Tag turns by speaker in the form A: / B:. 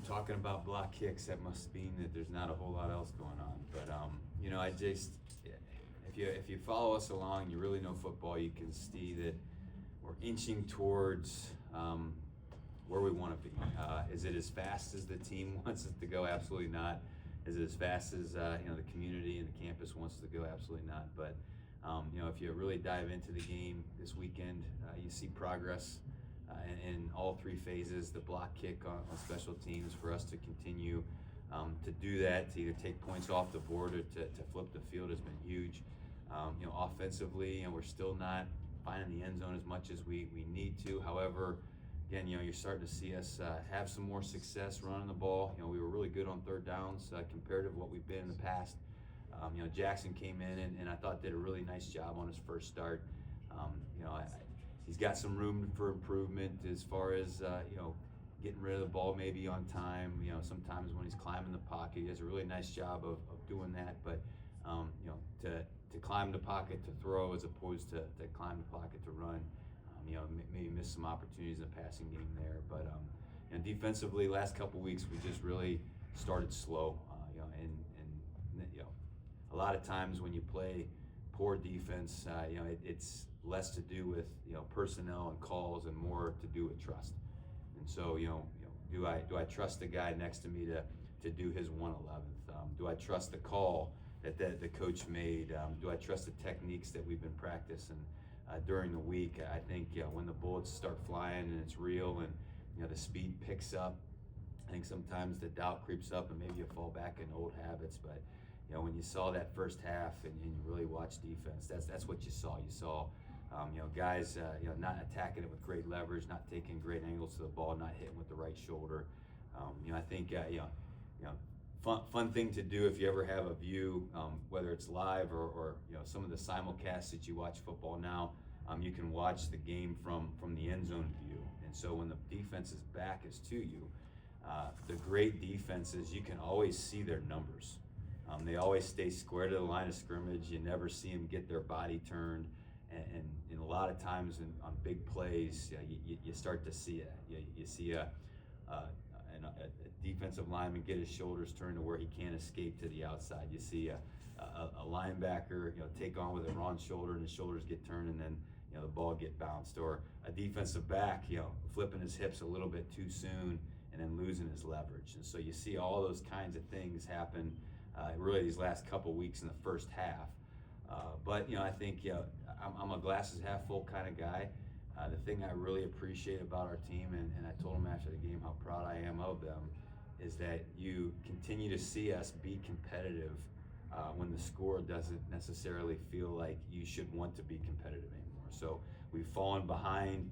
A: talking about block kicks, that must mean that there's not a whole lot else going on. But I just, if you follow us along, you really know football. You can see that we're inching towards where we want to be. Is it as fast as the team wants it to go? Absolutely not. Is it as fast as the community and the campus wants it to go? Absolutely not. But if you really dive into the game this weekend, you see progress in all three phases. The block kick on special teams for us to continue to do that, to either take points off the board or to flip the field has been huge. Offensively, we're still not finding the end zone as much as we need to. However, again, you're starting to see us have some more success running the ball. We were really good on third downs compared to what we've been in the past. Jackson came in and I thought did a really nice job on his first start. He's got some room for improvement as far as getting rid of the ball maybe on time. Sometimes when he's climbing the pocket, he does a really nice job of doing that. But to climb the pocket to throw as opposed to climb the pocket to run, maybe miss some opportunities in the passing game there. But defensively, last couple weeks we just really started slow. And a lot of times when you play poor defense, it's less to do with personnel and calls and more to do with trust. And so do I trust the guy next to me to do his 111th? Do I trust the call that the coach made? Do I trust the techniques that we've been practicing during the week? I think when the bullets start flying and it's real and the speed picks up, I think sometimes the doubt creeps up and maybe you fall back in old habits. But when you saw that first half and you really watched defense, that's what you saw. You saw guys not attacking it with great leverage, not taking great angles to the ball, not hitting with the right shoulder. I think fun thing to do if you ever have a view, whether it's live or some of the simulcasts that you watch football now. You can watch the game from the end zone view, and so when the defense's back is to you, the great defenses, you can always see their numbers. They always stay square to the line of scrimmage. You never see them get their body turned, and a lot of times on big plays, you start to see it. You see a defensive lineman get his shoulders turned to where he can't escape to the outside. You see a linebacker take on with a wrong shoulder and his shoulders get turned and then the ball get bounced, or a defensive back flipping his hips a little bit too soon and then losing his leverage. And so you see all those kinds of things happen really these last couple weeks in the first half. But I think I'm a glasses half full kind of guy. The thing I really appreciate about our team, and I told them after the game how proud I am of them, is that you continue to see us be competitive when the score doesn't necessarily feel like you should want to be competitive anymore. So we've fallen behind